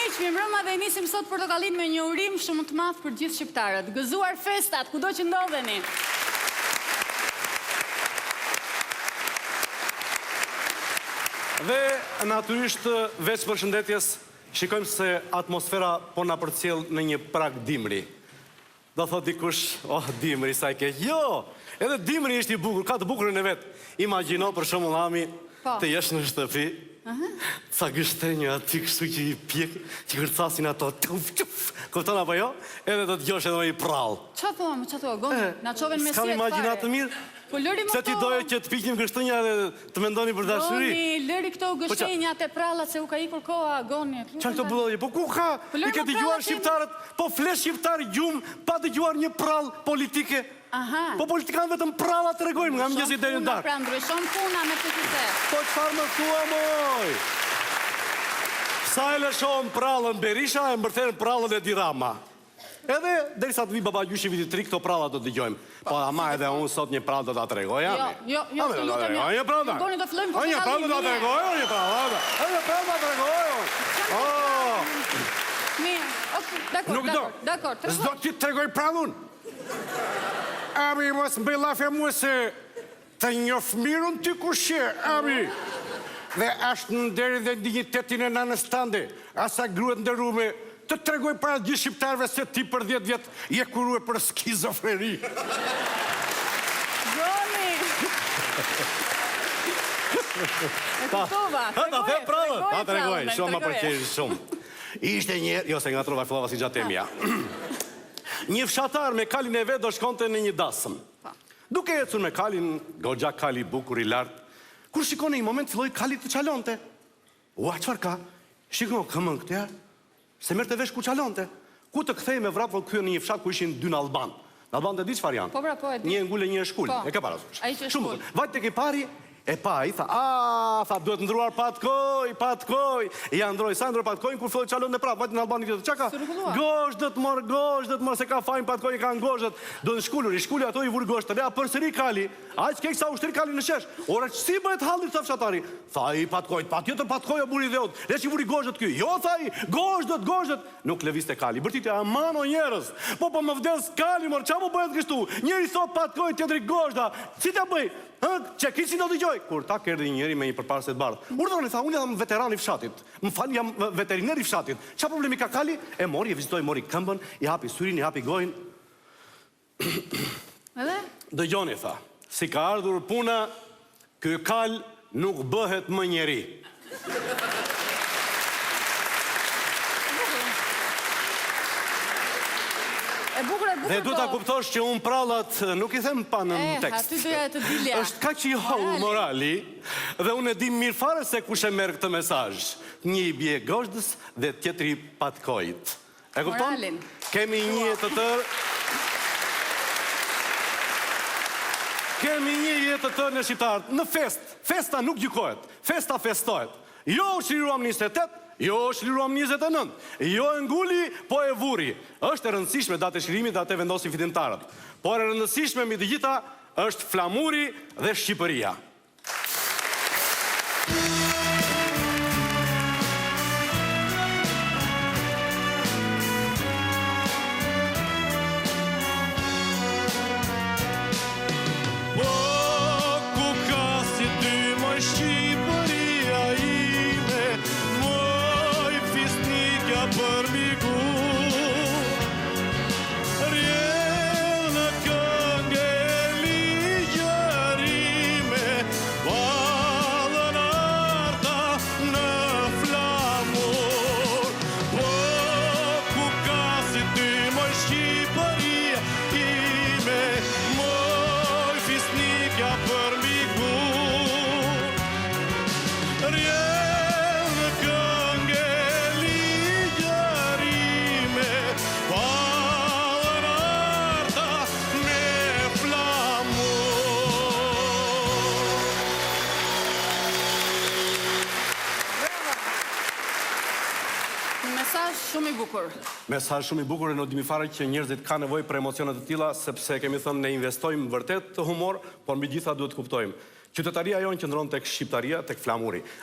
miq, mirëmbrëma dhe nisim sot portokallin me një urim shumë të madh për gjithë shqiptarët. Gëzuar festat, kudo që ndodheni. Dhe natyrisht veç përshëndetjes, shikojmë se atmosfera po na përcjell në një prag dimri. Do thot dikush, oh dimri sa i keq. Jo, edhe dimri është i bukur, ka të bukurën e vet. Imagjino për shembull Ami, të jesh në shtëpi. Ca gështenjë aty kështu që i pjek, që kërcasin ato, kupton apo jo? Edhe do të gjosh edhe me i prall. Qa thua, Goni? Na qoven me s'kam imagjinat të mirë? Po lëri më se ti doje që të piknim gështenja dhe të mendoni për dashuri? Goni, lëri këto gështenjat e prallat se u ka ikur koha, Goni. Qa këto bullodje? Po ku ka? I ke dëgjuar shqiptarët, po flesh shqiptarë gjumë, pa dëgjuar një prall politike? Po politikanë vetëm pralla të regojmë nga mëngjesit deri në darkë. Pra ndryshon puna me të qytet. Po çfarë më thua moj? Sa e lëshon prallën Berisha e mbërthen prallën e Dirama. Edhe derisa të vi baba gjyshi viti 3 këto pralla do të dëgjojmë. Po ama edhe unë sot një prallë do ta tregoj Ami. Jo, të lutem. Një prallë. Goni do fillojmë Një prallë do ta tregoj, një prallë. Një prallë do ta tregoj. Mirë, dakor. S'do ti të tregoj prallën. Ami, mos mbëj lafe mua se të njof mirën ty kushe, Ami. Dhe ashtë në deri dhe dignitetin e nanës tande, asa gruet ndërrume, të tregoj para gjithë shqiptarve se ti për 10 vjetë je kurue për skizofreni. Goni! E kuptova, tregoj, shumë më përqesh shumë. Ishte një, jo se nga trova fillova si gjatemja. Një fshatar me kalin e vet do shkonte në një dasëm. Duke ecur me kalin, goxha kali bukur i lartë, kur shikon në një moment filloi kali të çalonte. Ua, çfarë ka? Shikon këmën këtë, se merrte vesh ku çalonte. Ku të kthej me vrap kthye në një fshat ku ishin dy alban. Në alban të di çfarë janë? Po, e di. Një ngule, një shkull. E ka parasysh. Ai që shkull. Vajt tek i pari, e pa, i tha, duhet ndruar patkoj. Ja ndroj, sa ndroj patkojnë, kur filloj qalon në prapë, vajtë në Albani këtë, qaka? Goshtët mor, se ka fajnë patkoj, ka në goshtët, do në shkullur, i shkulli ato i vurë goshtët, ja përsëri kali, aq kek sa ushtëri kali në shesh, ora që si bëhet hallit të fshatari? Tha i patkoj, pa tjetër patkoj o buri dhe od, le që i vuri goshtët ky, jo tha i, goshtët, nuk leviste kali, bërtite amano njerës, po më vdes kali, mor, qa po bëhet kështu, njeri sot patkoj, tjetëri goshta, si të bëj? Që kisi do të gjoj? Kur ta kërdi njëri me një përparse të bardhë. Urdhoni, tha, unë jam veteran i fshatit. Më falë, jam veteriner i fshatit. Qa problemi ka kali? E mori, e vizitoj, mori këmbën, i hapi syrin, i hapi gojnë. Edhe? Dëgjoni, tha, si ka ardhur puna, ky kal nuk bëhet më njeri. Dhe du ta kuptosh që unë prallat nuk i them pa në tekst. Aty doja të dilja. Është ka që i hollë morali, dhe unë e di mirë fare se kush e merr këtë mesazh. Një i bie goshtës dhe tjetri patkojit. E kupton? Moralin. Kemi një të tërë. Kemi një jetë të tërë në shqiptarët. Në festa nuk gjykohet. Festa festohet. Jo u shliruam 28, jo është liruam 29, jo e nguli, po e vuri. Është e rëndësishme datë e shlirimit dhe atë vendosin fitimtarët. Por e rëndësishme mbi të gjitha është flamuri dhe Shqipëria. Mesazh shumë i bukur e në dimi fare që njerëzit ka nevojë për emocionet të tilla, sepse kemi thënë ne investojmë vërtet të humor, por mbi gjitha duhet të kuptojmë. Qytetaria jonë qëndron tek shqiptaria, tek flamuri.